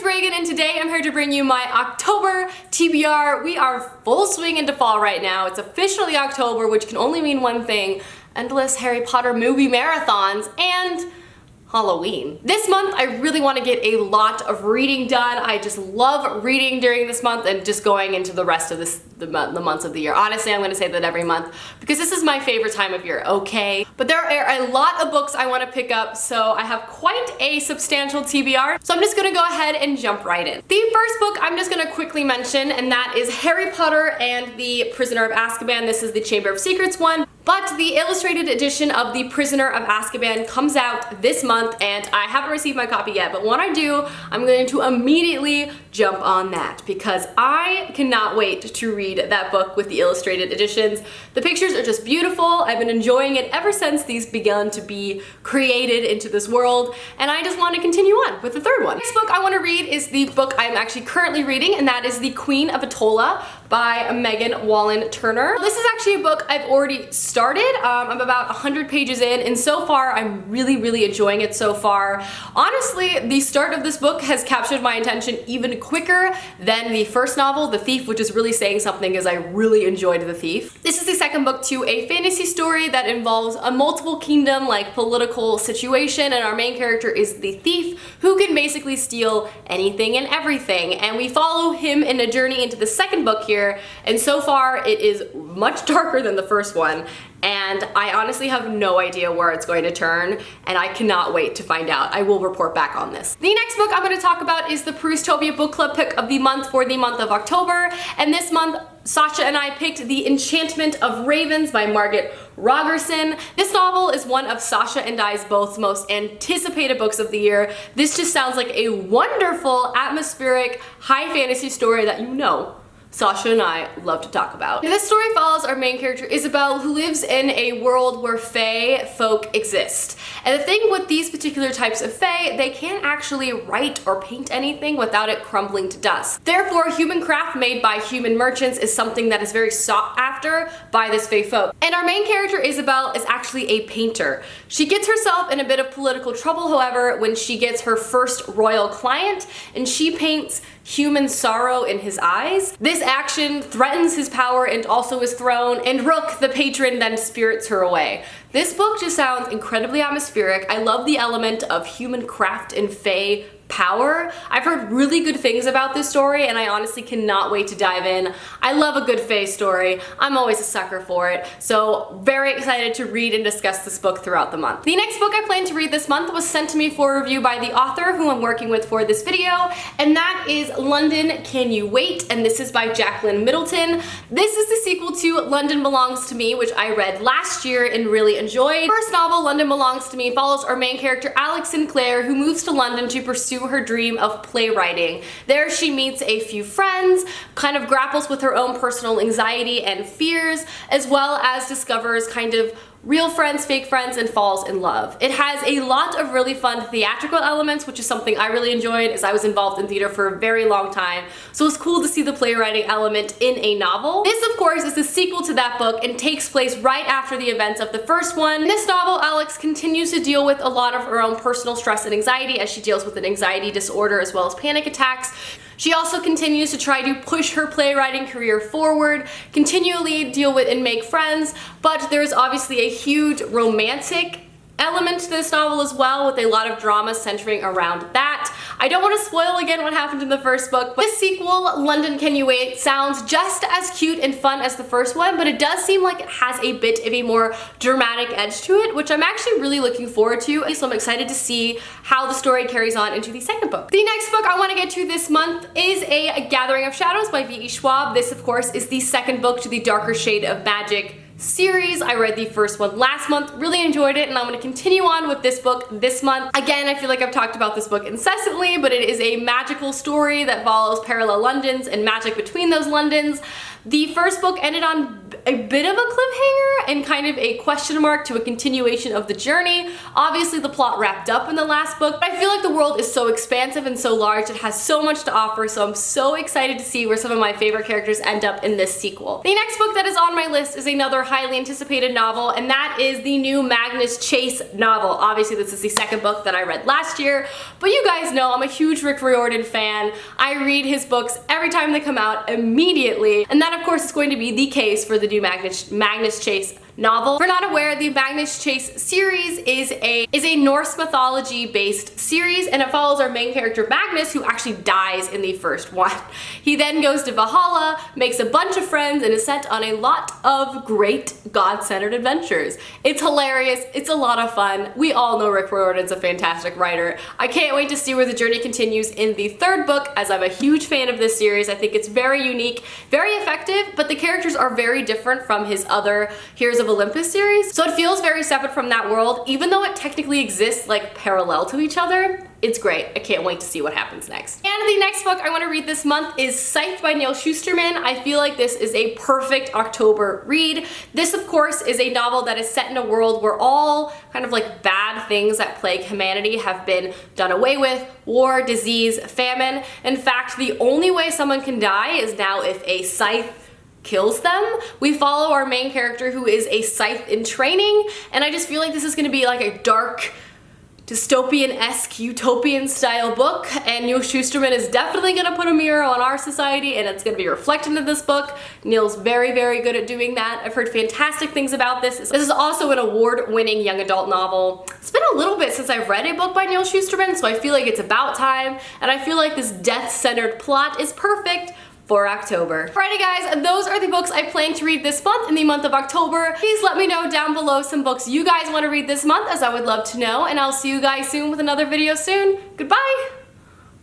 Reagan, and today I'm here to bring you my October TBR. We are full swing into fall right now. It's officially October, which can only mean one thing: endless Harry Potter movie marathons and Halloween. This month I really want to get a lot of reading done. I just love reading during this month and just going into the rest of the months of the year. Honestly, I'm going to say that every month because this is my favorite time of year, okay? But there are a lot of books I want to pick up, so I have quite a substantial TBR. So I'm just going to go ahead and jump right in. The first book I'm just going to quickly mention, and that is Harry Potter and the Prisoner of Azkaban. This is the Chamber of Secrets one. But the illustrated edition of The Prisoner of Azkaban comes out this month, and I haven't received my copy yet, but when I do, I'm going to immediately jump on that because I cannot wait to read that book with the illustrated editions. The pictures are just beautiful. I've been enjoying it ever since these began to be created into this world, and I just want to continue on with the third one. The next book I want to read is the book I'm actually currently reading, and that is The Queen of Tola by Megan Wallen Turner. This is actually a book I've already started. I'm about 100 pages in, and so far I'm really enjoying it so far. Honestly, the start of this book has captured my attention even quicker than the first novel, The Thief, which is really saying something as I really enjoyed The Thief. This is the second book to a fantasy story that involves a multiple kingdom like political situation, and our main character is the thief who can basically steal anything and everything, and we follow him in a journey into the second book here. And so far it is much darker than the first one, and I honestly have no idea where it's going to turn, and I cannot wait to find out. I will report back on this. The next book I'm going to talk about is the Perustopia Book Club pick of the month for the month of October, and this month Sasha and I picked The Enchantment of Ravens by Margaret Rogerson. This novel is one of Sasha and I's both most anticipated books of the year. This just sounds like a wonderful, atmospheric, high fantasy story that you know Sasha and I love to talk about. This story follows our main character Isabel, who lives in a world where fae folk exist. And the thing with these particular types of fae, they can't actually write or paint anything without it crumbling to dust. Therefore, human craft made by human merchants is something that is very sought after by this fae folk. And our main character Isabel is actually a painter. She gets herself in a bit of political trouble, however, when she gets her first royal client, and she paints human sorrow in his eyes. This action threatens his power and also his throne, and Rook, the patron, then spirits her away. This book just sounds incredibly atmospheric. I love the element of human craft and fae power. I've heard really good things about this story, and I honestly cannot wait to dive in. I love a good fae story. I'm always a sucker for it, so very excited to read and discuss this book throughout the month. The next book I plan to read this month was sent to me for review by the author who I'm working with for this video, and that is London, Can You Wait? And this is by Jacqueline Middleton. This is the sequel to London Belongs to Me, which I read last year and really enjoyed. The first novel, London Belongs to Me, follows our main character Alex Sinclair, who moves to London to pursue her dream of playwriting. There she meets a few friends, kind of grapples with her own personal anxiety and fears, as well as discovers kind of real friends, fake friends, and falls in love. It has a lot of really fun theatrical elements, which is something I really enjoyed as I was involved in theater for a very long time, so it's cool to see the playwriting element in a novel. This, of course, is the sequel to that book and takes place right after the events of the first one. In this novel, Alex continues to deal with a lot of her own personal stress and anxiety as she deals with an anxiety disorder as well as panic attacks. She also continues to try to push her playwriting career forward, continually deal with and make friends, but there's obviously a huge romantic element to this novel as well, with a lot of drama centering around that. I don't want to spoil again what happened in the first book, but this sequel, London, Can You Wait, sounds just as cute and fun as the first one, but it does seem like it has a bit of a more dramatic edge to it, which I'm actually really looking forward to, so I'm excited to see how the story carries on into the second book. The next book I want to get to this month is A Gathering of Shadows by V.E. Schwab. This, of course, is the second book to the Darker Shade of Magic series. I read the first one last month, really enjoyed it, and I'm going to continue on with this book this month. Again, I feel like I've talked about this book incessantly, but it is a magical story that follows parallel Londons and magic between those Londons. The first book ended on a bit of a cliffhanger and kind of a question mark to a continuation of the journey. Obviously the plot wrapped up in the last book, but I feel like the world is so expansive and so large, it has so much to offer, so I'm so excited to see where some of my favorite characters end up in this sequel. The next book that is on my list is another highly anticipated novel, and that is the new Magnus Chase novel. Obviously this is the second book that I read last year, but you guys know I'm a huge Rick Riordan fan. I read his books every time they come out immediately, and that of course is going to be the case for the new Magnus Chase novel. If you're not aware, the Magnus Chase series is a Norse mythology based series, and it follows our main character Magnus, who actually dies in the first one. He then goes to Valhalla, makes a bunch of friends, and is sent on a lot of great god-centered adventures. It's hilarious, it's a lot of fun. We all know Rick Riordan's a fantastic writer. I can't wait to see where the journey continues in the third book, as I'm a huge fan of this series. I think it's very unique, very effective, but the characters are very different from his other Heroes of Olympus series, so it feels very separate from that world, even though it technically exists like parallel to each other. It's great. I can't wait to see what happens next. And the next book I want to read this month is Psyched by Neil Shusterman. I feel like this is a perfect October read. This, of course, is a novel that is set in a world where all kind of like bad things that plague humanity have been done away with. War, disease, famine. In fact, the only way someone can die is now if a scythe kills them. We follow our main character, who is a scythe in training, and I just feel like this is going to be like a dark, dystopian-esque, utopian-style book, and Neil Shusterman is definitely going to put a mirror on our society, and it's going to be reflected in this book. Neil's very, very good at doing that. I've heard fantastic things about this. This is also an award-winning young adult novel. It's been a little bit since I've read a book by Neil Shusterman, so I feel like it's about time, and I feel like this death-centered plot is perfect for October. Alrighty guys, those are the books I plan to read this month in the month of October. Please let me know down below some books you guys want to read this month, as I would love to know, and I'll see you guys soon with another video soon. Goodbye!